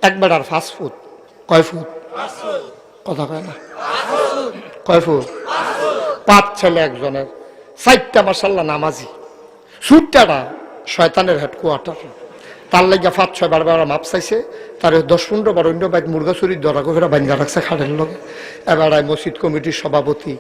একবার আর 5 ফুট। কয় ফুট? কথা কয় না। কয় ফুট? 5 ছেলে একজনের, 4টা মাশাআল্লাহ নামাজি। সুটটাটা শয়তানের হেডকোয়ার্টার, তার লাগিয়া 5-6 বার মাপ চাইছে। তার 10-15 বার অন্য বাইক মুরগা চুরির ধরা করে বান্ধা রাখছে খাড়ের লগে। এবার মসজিদ কমিটির সভাপতি,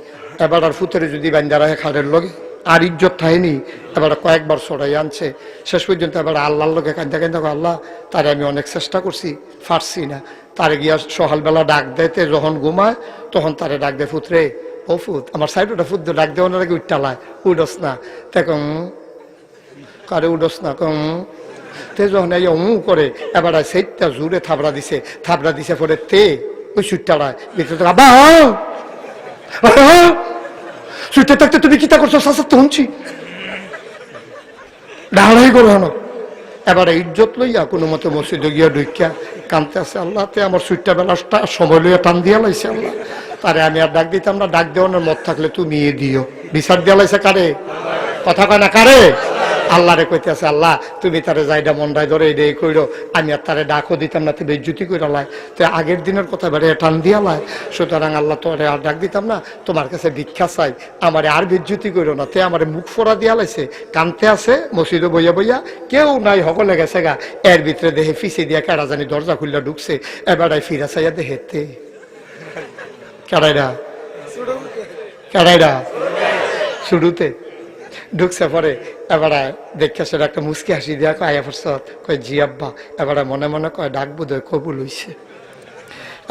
এবার আর ফুতেরে যদি বান্ধা রাখে খাড়ের লগে আর ইজ্জত থাকেনি। এবার কয়েকবার চড়াই আনছে, শেষ পর্যন্ত এবার আল্লাহর লগে কান্দা কান্দা, আল্লাহ তারে আমি অনেক চেষ্টা করছি, পারছি না। তারে গিয়া সকালবেলা ডাক দেয়তে যখন ঘুমায় তখন তারে ডাক দেয়, ফুতরে ও ফুত, আমার সাইডটা ফুত ডাক দেওয়ার আগে উঠটালায়, উডস না তখন কারে উডস না কম তে যখন এই করে এবার সেইটা জুড়ে থাবড়া দিছে পরে তে ওই সুটটালায় ভিতরে আবা সুইটে থাকতে তুমি কিতা করছো শাসাতে শুনছি ডাড়াই করো হন। এবারে ইজ্জত লইয়া কোনো মতো মসজিদে গিয়া ঢুকিয়া কানতে আছে, আল্লাহ তে আমার সুইটটা বেলাটা সময় লইয়া টান দিয়া লাইছে আল্লাহ। তারে আমি আর ডাক দিতাম না, ডাক দেওয়ানোর মত থাকলে তুমি দিও। বিচার দিয়া লাইছে কারে? কথা কয় না কারে? আল্লাহরে কইতে আছে, আল্লাহ তুমি তারে যাইডা মন্ডায় ধরে এই কইরো, আমি আর তারে ডাকও দিতাম না, তুমি বেজ্জুতি কইরা লাই, তো আগের দিনের কথা বেড়ে টান দিয়া লাই। সুতরাং আল্লাহ তোরে আর ডাক দিতাম না, তোমার কাছে ভিক্ষা চাই, আমারে আর বেজ্জুতি কইরো না। তে আমারে মুখ ফোড়া দিয়া লাইছে, কানতে আছে মসজিদে বইয়া বইয়া, কেউ নাই, সকলে গেছে গা। এর ভিতরে দেহে ফিসে দিয়া কেডা জানি দরজা খুললা ঢুকছে। এবারে ফিরা চাইয়া দেহেতে কেডাইরা কেডাইরা শুরুতে ঢুকছে। পরে এবারে দেখে সেটা একটা মুস্কি হাসি দিয়া কয় আয়া পড়ছ, কয় জি আব্বা। এবারে মনে মনে কয় ডাক বোধহয় কবুল হইছে।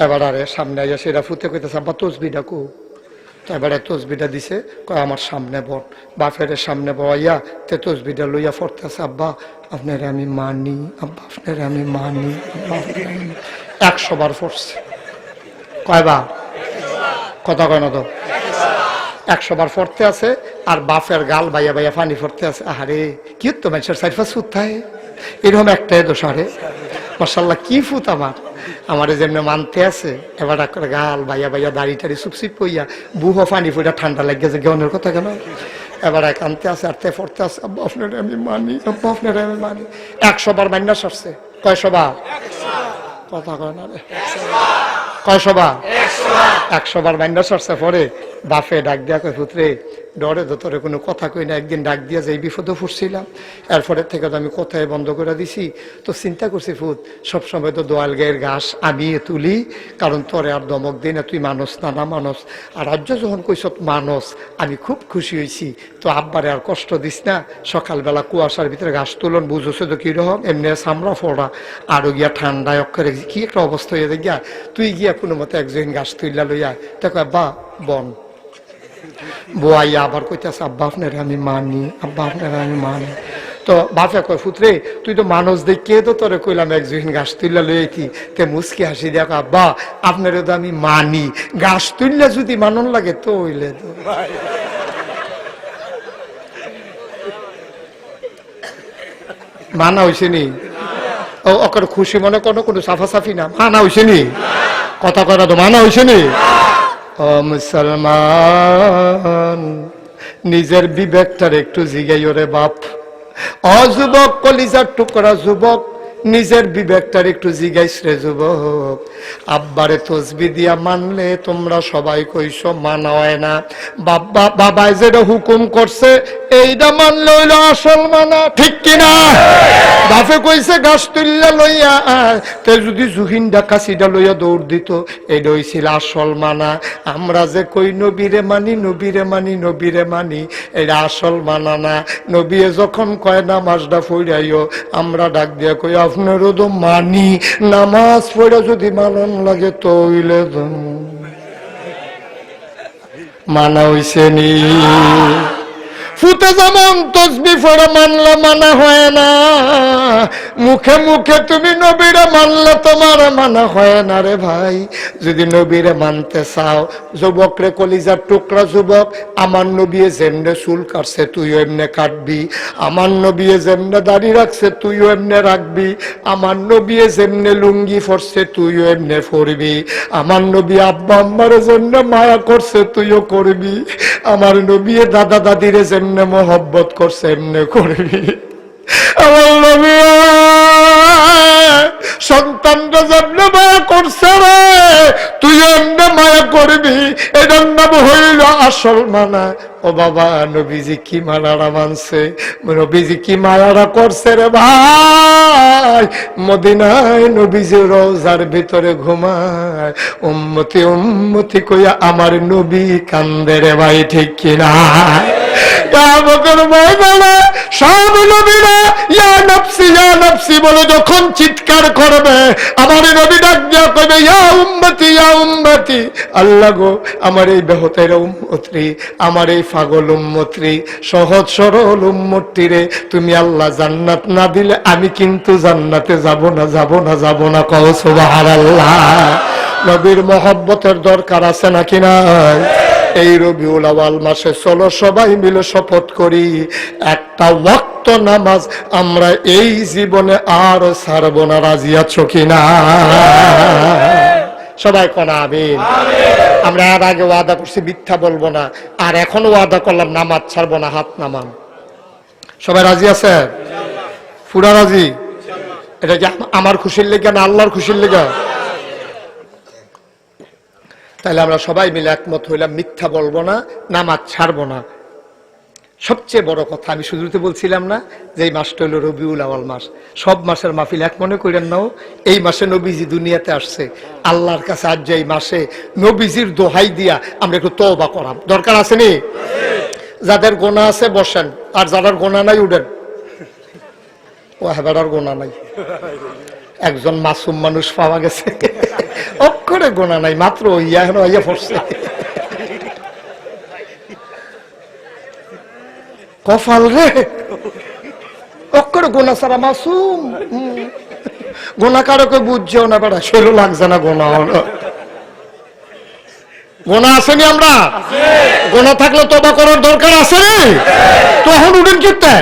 এবারে সামনে আইয়া সেটা ফুতে কইতেছে, আব্বা তসবিটা কো। তো এবারে তসবিটা দিছে, কয় আমার সামনে বট। বাপের সামনে বইয়া তে তসবিটা লইয়া পড়তেছে, আব্বা আপনারে আমি মানি, আব্বা আপনারে আমি মানি, আব্বা 100 বার পড়ছে। কয়বার? কথা কয় না তো, 100 বার পড়তে আছে। আর বাপের গাল বাইয়া বাইয়া পানি পড়তে আছে। আহারে কি তো মানুষের 4-5 ফুট থাকে, এরকম একটাই দোষ। আরে মাশাআল্লাহ কি ফুট আমার যেমনি মানতে আছে। এবার করে গাল বাইয়া বাইয়া দাড়ি টাড়ি চুপচিপ পইয়া বুহ পানি পইয়া ঠান্ডা লাগিয়েছে, গেনের কথা কেন। এবার কানতে আছে আর তে পড়তে আছে, আব্বা আপনারা আমি মানি, আব্বা আপনারা আমি মানি। 100 বার মান্না সরছে। কয়শো বার? কথা কয় না রে, কয়শো বার? 100 বার মান্না সরছে। পরে বাপে ডাক দিয়া কয়, পুত্রে ডরে তো তোরে কোনো কথা কই না, একদিন ডাক দিয়া যে বিপদে পড়ছিলাম, এরপরে থেকে তো আমি কথাই বন্ধ করে দিছি। তো চিন্তা করছি ফুত, সবসময় তো দোয়াল গায়ের ঘাস আমি তুলি, কারণ তোরে আর দমক দিই না, তুই মানুষ না না মানুষ। আর রাজ্য যখন কইস মানুষ, আমি খুব খুশি হয়েছি। তো আব্বারে আর কষ্ট দিস না, সকালবেলা কুয়াশার ভিতরে ঘাস তুলন বুঝছো তো কিরকম, এমনি চামড়া ফোড়া, আরো গিয়া ঠান্ডায় অক্ষরে কি একটা অবস্থা হয়ে গিয়া, তুই গিয়া কোনো মতো একজন ঘাস তুললা লইয়া দেখো আব্বা বন বোয়াইয়া আবার কইতেছে, আব্বা আপনারা আমি মানি, আব্বা আপনারা আমি মানি। তো বাপে কয়, পুত্রে তুই তো মানুষ দেখে তো তোরে কইলাম একজন ঘাস তুললা লইতি, তে মুসকি হাসি দেখ, আব্বা আপনারা তো আমি মানি, ঘাস তুললে যদি মানন লাগে তো হইলে তো মানা হয়েছে নি। ও ওকে খুশি মনে কোনো কোনো সাফাসাফি না, মানা হয়েছে নি। কথা করা তো মানা হয়েছে নি। ও মুসলমান, নিজের বিবেকটার একটু জিগাইও রে বাপ। ও যুবক, কলিজার টুকরা যুবক, নিজের বিবেকটার একটু জিগাইস রে যুবক। আব্বারে তসবি দিয়া মানলে তোমরা সবাই কইছো মানা হয় না, বাবাই যেটা হুকুম করছে এইটা মানলে হইল আসল মানা, ঠিক কিনা? বাপে কইছে ঘাস তুললা লইয়া আয়, তে যদি জুহিনডা কাশিটা লইয়া দৌড় দিত, এটা হইছিল আসল মানা। আমরা যে কই নবীরে মানি, নবীরে মানি, নবীরে মানি, এটা আসল মানা না। নবীয়ে যখন কয় নামাজটা পড়াইও, আমরা ডাক দিয়া কই আপনারও তো মানি, নামাজ পড়া যদি মানন লাগে তো হইলে মানা হইছে নি। ফুতে যেমন তসবি পড়া মানলে মানা হয় না, মুখে মুখে তুমি নবীরে মানলে তোমার মানা হয় না রে ভাই। যদি নবীরে মানতে চাও, যুবক রে কলিজার টুকরা যুবক, আমার নবীয়ে যেমনে চুল কাটছে তুইও এমনে কাটবি, আমার নবীয়ে যেমনে দাড়ি রাখছে তুইও এমনে রাখবি, আমার নবীয়ে যেমনে লুঙ্গি পরছে তুইও এমনে পরবি, আমার নবী আব্বা আম্মারে যেমনে মায়া করছে তুইও করবি, আমার নবী দাদা দাদিরে যেমনে মহব্বত করছে এমনে করবি। আমার নবী সন্তানরা যেমনে মায়া করছে রে, তুই এমনি মায়া করবি, এটার নাম হইল আসল মানা। ও বাবা, নবীজি কি মানারা মানছে, নবীজি কি মায়ারা করছে রে ভাই। মদিনায় নবীজি রোজার ভিতরে ঘুমায়, উম্মতি উম্মতি কইয়া আমার নবী কান্দে রে ভাই, ঠিক কিনা? কিয়ামতের ময়দানে সব নবীরা ইয়া নফসি ইয়া নফসি বলে যখন চিৎকার করবে, আমার নবী ডাক দিয়া কইবে ইয়া উম্মতি ইয়া উম্মতি। আল্লাহ গো, আমার এই বেহতের উম্মতরি, আমার এই পাগল উম্মতরি, সহজ সরল উম্মতটিরে তুমি আল্লাহ জান্নাত না দিলে আমি কিন্তু জান্নাতে যাব না, যাব না, যাব না। কও সুবহানাল্লাহ। নবীর মহব্বতের দরকার আছে নাকি নাই? এই রবিউল আউয়াল মাসে চলো সবাই মিলে শপথ করি, একটা ওয়াক্ত নামাজ আমরা এই জীবনে আর ছাড়বো না। রাজি আছো কিনা? সবাই কোন আমিন। আমরা এর আগে ওয়াদা করছি মিথ্যা বলবো না, আর এখন ওয়াদা করলাম নামাজ ছাড়বো না। হাত নামান। সবাই রাজি আছে? পুরা রাজি? এটা কি আমার খুশির লেগে না আল্লাহর খুশির লেগে? তাহলে আমরা সবাই মিলে একমত হইলাম, মিথ্যা বলবো না, নামাজ ছাড়বো না। সবচেয়ে বড় কথা আমি শুরুতে বলছিলাম না যে এই মাসটা হলো রবিউল আউয়াল মাস। সব মাসের মাহফিল এক মনে করেন নাও, এই মাসে নবীজি দুনিয়াতে আসছে। আল্লাহর কাছে আজ এই মাসে নবীজির দোহাই দিয়া আমরা একটু তওবা করাম, দরকার আছে নি? যাদের গোনা আছে বসেন, আর যাদের গোনা নাই উঠেন। ও হেবারার গোনা নাই, একজন মাসুম মানুষ পাওয়া গেছে, অক্ষরে গোনা নাই, মাত্র ইয়া ইয়া পড়ছে। কপাল রে, অক্ষরে গোনা ছাড়া মাসুম। গোনা কারোকে বুঝছেও না, বেড়া শৈল লাগছে না গোনা হলো। গোনা আসেনি? আমরা গোনা থাকলে তওবা করার দরকার আছে রে। তখন উঠেন কিতে,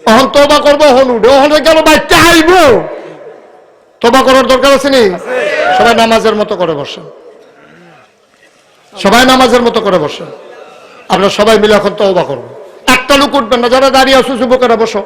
তখন তওবা করবো, হন উঠে ওখানে গেল বাচ্চা হাইব। তওবা করার দরকার আছে নি? সবাই নামাজের মতো করে বসেন, সবাই নামাজের মতো করে বসেন। আমরা সবাই মিলে এখন তওবা করবো। একটা লোক উঠবেন না, যারা দাঁড়িয়ে আছো যুবকেরা বসো।